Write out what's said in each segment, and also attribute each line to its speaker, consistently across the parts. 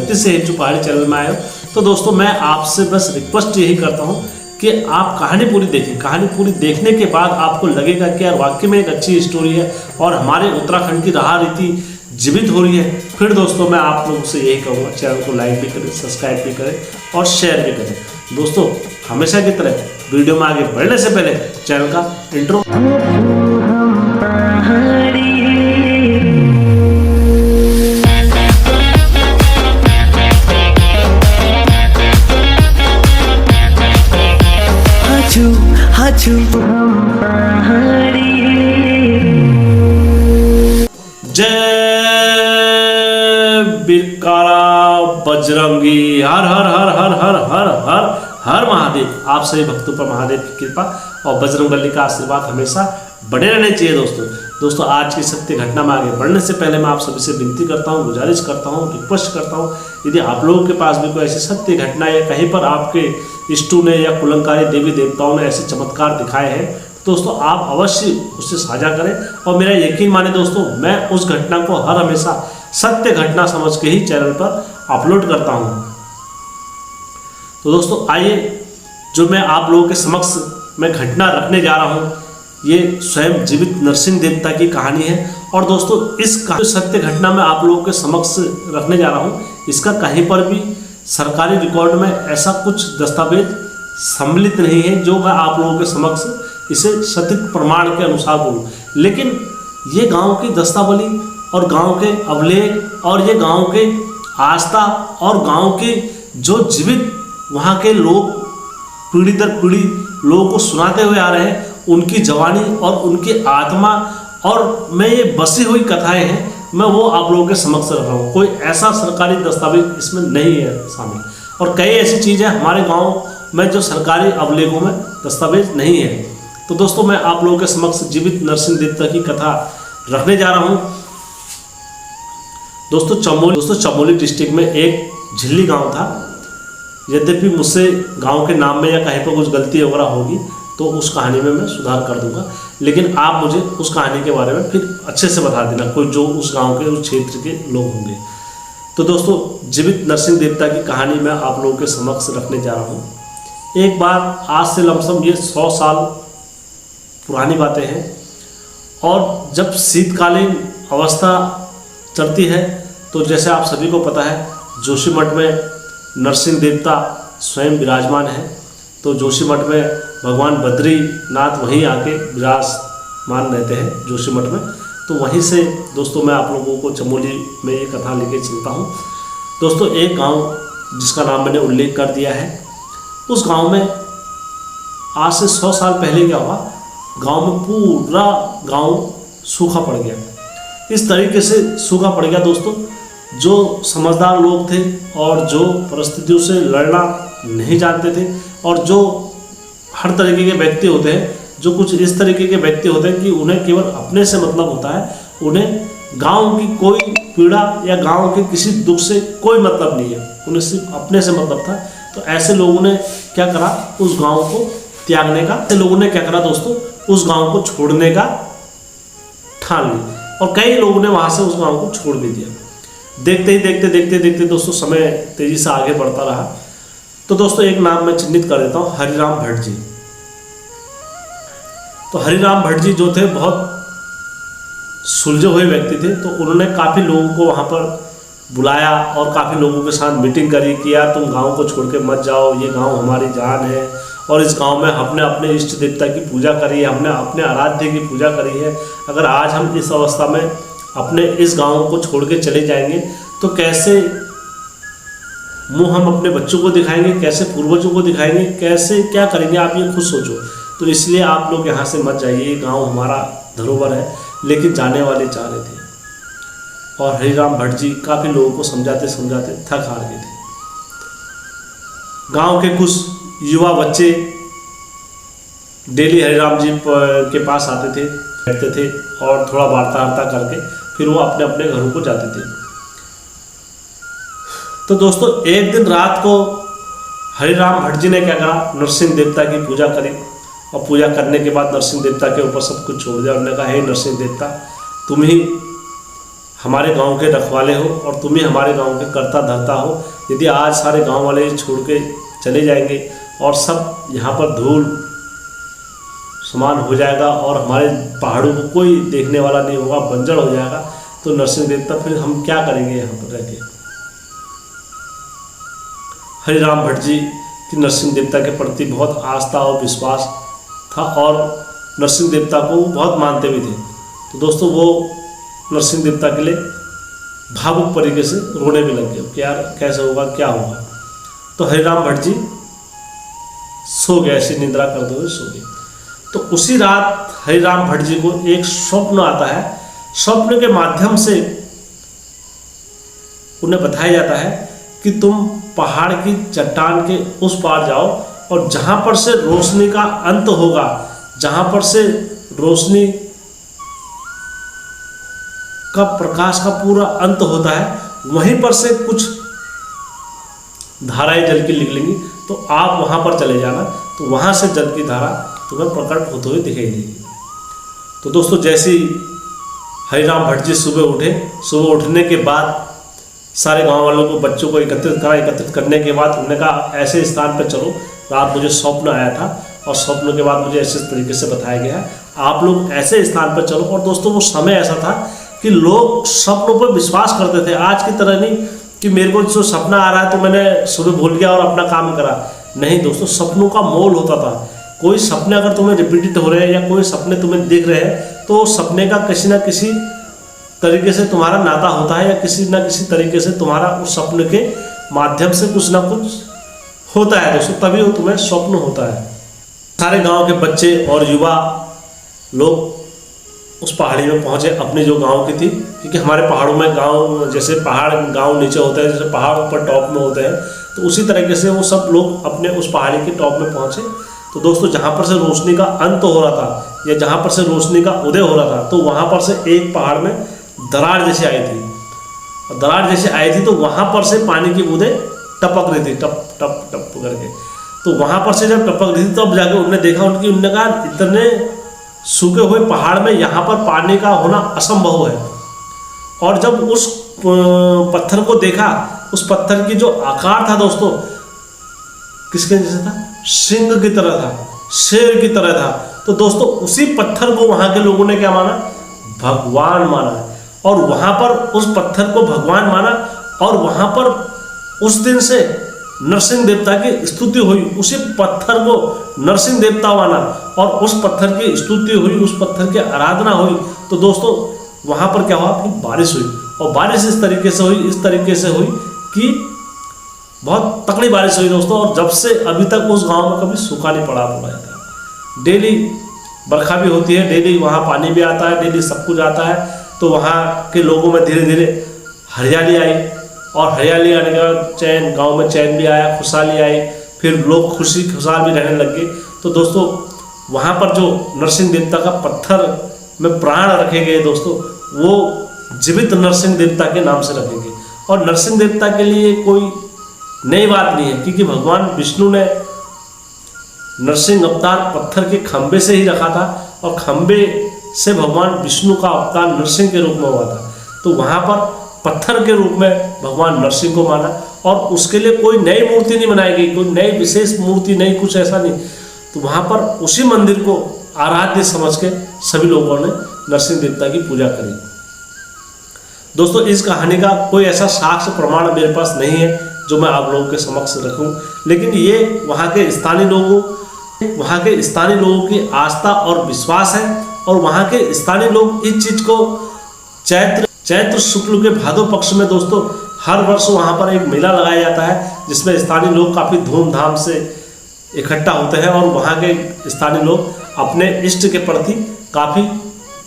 Speaker 1: गलती से हिंचू पहाड़ी चैनल में आए हो तो दोस्तों मैं आपसे बस रिक्वेस्ट यही करता हूँ कि आप कहानी पूरी देखें। कहानी पूरी देखने के बाद आपको लगेगा कि यार वाकई में एक अच्छी स्टोरी है और हमारे उत्तराखंड की राह रीति जीवित हो रही है। फिर दोस्तों मैं आप लोगों से यही कहूँगा, चैनल को लाइक भी करें, सब्सक्राइब भी करें और शेयर भी करें। दोस्तों हमेशा की तरह वीडियो में आगे बढ़ने से पहले चैनल का इंट्रो। जय बिरकारा बजरंगी, हर हर हर हर हर हर हर हर महादेव। आप सभी भक्तों पर महादेव की कृपा और बजरंगबली का आशीर्वाद हमेशा बने रहने चाहिए। दोस्तों आज की सत्य घटना में आगे बढ़ने से पहले मैं आप सभी से विनती करता हूँ, गुजारिश करता हूँ, रिक्वेस्ट करता हूँ, यदि आप लोगों के पास भी कोई ऐसी सत्य घटना या कहीं पर आपके इष्टों ने या कुलंकारी देवी देवताओं ने ऐसे चमत्कार दिखाए हैं तो दोस्तों आप अवश्य उससे साझा करें। और मेरा यकीन माने दोस्तों, मैं उस घटना को हर हमेशा सत्य घटना समझ के ही चैनल पर अपलोड करता हूँ। तो दोस्तों आइए, जो मैं आप लोगों के समक्ष मैं घटना रखने जा रहा हूँ ये स्वयं जीवित नरसिंह देवता की कहानी है। और दोस्तों इस सत्य घटना में आप लोगों के समक्ष रखने जा रहा हूँ, इसका कहीं पर भी सरकारी रिकॉर्ड में ऐसा कुछ दस्तावेज सम्मिलित नहीं है जो मैं आप लोगों के समक्ष इसे सत्य प्रमाण के अनुसार बोलूँ। लेकिन ये गांव की दस्तावली और गांव के अभिलेख और ये गांव के आस्था और गांव के जो जीवित वहाँ के लोग पीढ़ी दर पीढ़ी लोगों को सुनाते हुए आ रहे हैं, उनकी जवानी और उनकी आत्मा और मैं ये बसी हुई कथाएं हैं, मैं वो आप लोगों के समक्ष रख रहा हूँ। कोई ऐसा सरकारी दस्तावेज इसमें नहीं है शामिल। और कई ऐसी चीज़ें हमारे गांव में जो सरकारी अभिलेखों में दस्तावेज नहीं है। तो दोस्तों मैं आप लोगों के समक्ष जीवित नरसिंह देवता की कथा रखने जा रहा हूँ। दोस्तों चमोली डिस्ट्रिक्ट में एक झिल्ली गाँव था। यद्यपि मुझसे गाँव के नाम में या कहीं पर कुछ गलती वगैरह होगी तो उस कहानी में मैं सुधार कर दूंगा, लेकिन आप मुझे उस कहानी के बारे में फिर अच्छे से बता देना, कोई जो उस गांव के उस क्षेत्र के लोग होंगे। तो दोस्तों जीवित नरसिंह देवता की कहानी मैं आप लोगों के समक्ष रखने जा रहा हूँ। एक बार आज से लमसम ये 100 साल पुरानी बातें हैं। और जब शीतकालीन अवस्था चलती है तो जैसे आप सभी को पता है जोशीमठ में नरसिंह देवता स्वयं विराजमान है। तो जोशीमठ में भगवान बद्रीनाथ वहीं आके विराजमान रहते हैं जोशीमठ में। तो वहीं से दोस्तों मैं आप लोगों को चमोली में ये कथा लेके चलता हूँ। दोस्तों एक गांव जिसका नाम मैंने उल्लेख कर दिया है, उस गांव में आज से 100 साल पहले क्या हुआ, गांव में पूरा गांव सूखा पड़ गया। इस तरीके से सूखा पड़ गया दोस्तों, जो समझदार लोग थे और जो परिस्थितियों से लड़ना नहीं जानते थे और जो हर तरीके के व्यक्ति होते हैं, जो कुछ इस तरीके के व्यक्ति होते हैं कि उन्हें केवल अपने से मतलब होता है, उन्हें गांव की कोई पीड़ा या गांव के किसी दुख से कोई मतलब नहीं है, उन्हें सिर्फ अपने से मतलब था। तो ऐसे लोगों ने क्या करा, उस गांव को त्यागने का, ऐसे लोगों ने क्या करा दोस्तों, उस गांव को छोड़ने का ठान लिया। और कई लोगों ने वहाँ से उस गाँव को छोड़ भी दिया। देखते ही देखते दोस्तों समय तेजी से आगे बढ़ता रहा। तो दोस्तों एक नाम मैं चिन्हित कर देता हूँ, हरिराम भट्ट जी। तो हरिराम भट्ट जी जो थे बहुत सुलझे हुए व्यक्ति थे। तो उन्होंने काफ़ी लोगों को वहाँ पर बुलाया और काफ़ी लोगों के साथ मीटिंग करी कि यार तुम गांव को छोड़ के मत जाओ, ये गांव हमारी जान है और इस गांव में हमने अपने इष्ट देवता की पूजा करी है, हमने अपने आराध्य की पूजा करी है। अगर आज हम इस अवस्था में अपने इस गांव को छोड़ के चले जाएंगे तो कैसे मुंह हम अपने बच्चों को दिखाएंगे, कैसे पूर्वजों को दिखाएंगे, कैसे क्या करेंगे, आप ये खुद सोचो। तो इसलिए आप लोग यहाँ से मत जाइए, ये गांव हमारा धरोहर है। लेकिन जाने वाले चाह रहे थे और हरिराम भट्ट जी काफ़ी लोगों को समझाते समझाते थक हार गए थे। गांव के कुछ युवा बच्चे डेली हरिराम जी के पास आते थे, बैठते थे और थोड़ा वार्ता करके फिर वो अपने अपने घरों को जाते थे। तो दोस्तों एक दिन रात को हरिराम भट्ट जी ने क्या करा, नरसिंह देवता की पूजा करी और पूजा करने के बाद नरसिंह देवता के ऊपर सब कुछ छोड़ दिया। उन्होंने कहा हे नरसिंह देवता, तुम ही हमारे गांव के रखवाले हो और तुम ही हमारे गांव के कर्ता धर्ता हो। यदि आज सारे गांव वाले छोड़ के चले जाएंगे और सब यहाँ पर धूल समान हो जाएगा और हमारे पहाड़ों को कोई देखने वाला नहीं होगा, बंजर हो जाएगा, तो नरसिंह देवता फिर हम क्या करेंगे यहाँ पर रह के। हरिराम भट्ट जी की नरसिंह देवता के प्रति बहुत आस्था और विश्वास था और नरसिंह देवता को बहुत मानते भी थे। तो दोस्तों वो नरसिंह देवता के लिए भावुक तरीके से रोने भी लग गए कि यार कैसे होगा, क्या होगा। तो हरिराम भट्ट जी सो गए, ऐसी निद्रा करते हुए सो गए। तो उसी रात हरिराम भट्ट जी को एक स्वप्न आता है। स्वप्न के माध्यम से उन्हें बताया जाता है कि तुम पहाड़ की चट्टान के उस पार जाओ और जहां पर से रोशनी का अंत होगा, जहां पर से रोशनी का प्रकाश का पूरा अंत होता है, वहीं पर से कुछ धाराएं जल की निकलेंगी। तो आप वहां पर चले जाना, तो वहां से जल की धारा तुम्हें प्रकट होते हुए दिखाई देगी। तो दोस्तों जैसे ही हरिराम भट्ट जी सुबह उठे, सुबह उठने के बाद सारे गांव वालों को, बच्चों को एकत्रित करने के बाद उन्होंने कहा ऐसे स्थान पर चलो, रात मुझे स्वप्न आया था और स्वप्न के बाद मुझे ऐसे तरीके से बताया गया, आप लोग ऐसे स्थान पर चलो। और दोस्तों वो समय ऐसा था कि लोग सपनों पर विश्वास करते थे। आज की तरह नहीं कि मेरे को जो सपना आ रहा है तो मैंने सुबह भूल गया और अपना काम करा। नहीं दोस्तों, सपनों का मोल होता था। कोई सपने अगर तुम्हें रिपीटेड हो रहे हैं या कोई सपने तुम्हें दिख रहे हैं, तो सपने का किसी ना किसी तरीके से तुम्हारा नाता होता है या किसी ना किसी तरीके से तुम्हारा उस सपने के माध्यम से कुछ ना कुछ होता है दोस्तों, तभी वो तुम्हें स्वप्न होता है। सारे गांव के बच्चे और युवा लोग उस पहाड़ी में पहुंचे, अपने जो गांव की थी, क्योंकि हमारे पहाड़ों में गांव जैसे पहाड़ गांव नीचे होते हैं, जैसे पहाड़ ऊपर टॉप में होते हैं, तो उसी तरीके से वो सब लोग अपने उस पहाड़ी के टॉप में पहुंचे। तो दोस्तों जहाँ पर से रोशनी का अंत हो रहा था या जहाँ पर से रोशनी का उदय हो रहा था, तो वहाँ पर से एक पहाड़ में दरार जैसे आई थी। और दरार जैसे आई थी तो वहाँ पर से पानी की बूंदें टपक रही थी, टप टप टप करके। तो वहाँ पर से जब टपक रही थी तब जाके उन्होंने देखा, उन्होंने कहा इतने सूखे हुए पहाड़ में यहाँ पर पानी का होना असंभव है। और जब उस पत्थर को देखा, उस पत्थर की जो आकार था दोस्तों किसके जैसा था, सिंह की तरह था, शेर की तरह था। तो दोस्तों उसी पत्थर को वहाँ के लोगों ने क्या माना, भगवान माना। और वहाँ पर उस पत्थर को भगवान माना और वहाँ पर उस दिन से नरसिंह देवता की स्तुति हुई। उसी पत्थर को नरसिंह देवता माना और उस पत्थर की स्तुति हुई, उस पत्थर की आराधना हुई। तो दोस्तों वहाँ पर क्या हुआ कि बारिश हुई, और बारिश इस तरीके से हुई कि बहुत तकड़ी बारिश हुई दोस्तों। और जब से अभी तक उस गांव में कभी सूखा नहीं पड़ा जाता। डेली बरखा भी होती है, डेली वहाँ पानी भी आता है, डेली सब कुछ आता है। तो वहाँ के लोगों में धीरे धीरे हरियाली आई, और हरियाली आने के बाद चैन, गांव में चैन भी आया, खुशहाली आई, फिर लोग खुशहाल भी रहने लग गए। तो दोस्तों वहाँ पर जो नरसिंह देवता का पत्थर में प्राण रखे गए दोस्तों, वो जीवित नरसिंह देवता के नाम से रखे गए। और नरसिंह देवता के लिए कोई नई बात नहीं है, क्योंकि भगवान विष्णु ने नरसिंह अवतार पत्थर के खंबे से ही रखा था, और खंबे से भगवान विष्णु का अवतार नरसिंह के रूप में हुआ था। तो वहाँ पर पत्थर के रूप में भगवान नरसिंह को माना, और उसके लिए कोई नई मूर्ति नहीं बनाई गई, कोई नई विशेष मूर्ति नहीं, कुछ ऐसा नहीं। तो वहाँ पर उसी मंदिर को आराध्य समझ के सभी लोगों ने नरसिंह देवता की पूजा करी। दोस्तों इस कहानी का कोई ऐसा साक्ष्य प्रमाण मेरे पास नहीं है जो मैं आप लोगों के समक्ष रखूं, लेकिन ये वहाँ के स्थानीय लोगों की आस्था और विश्वास है। और वहाँ के स्थानीय लोग इस चीज को चैत्र शुक्ल के भादो पक्ष में दोस्तों हर वर्ष वहाँ पर एक मेला लगाया जाता है, जिसमें स्थानीय लोग काफ़ी धूमधाम से इकट्ठा होते हैं, और वहाँ के स्थानीय लोग अपने इष्ट के प्रति काफ़ी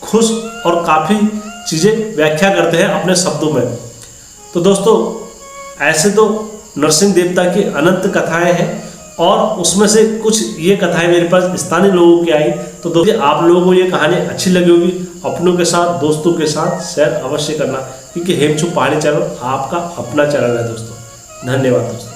Speaker 1: खुश और काफ़ी चीज़ें व्याख्या करते हैं अपने शब्दों में। तो दोस्तों ऐसे तो नरसिंह देवता की अनंत कथाएं हैं, और उसमें से कुछ ये कथाएं मेरे पास स्थानीय लोगों की आई। तो दोस्तों आप लोगों को ये कहानी अच्छी लगी होगी, अपनों के साथ, दोस्तों के साथ शेयर अवश्य करना, क्योंकि हेमचू पहाड़ी चैनल आपका अपना चैनल है दोस्तों। धन्यवाद दोस्तों।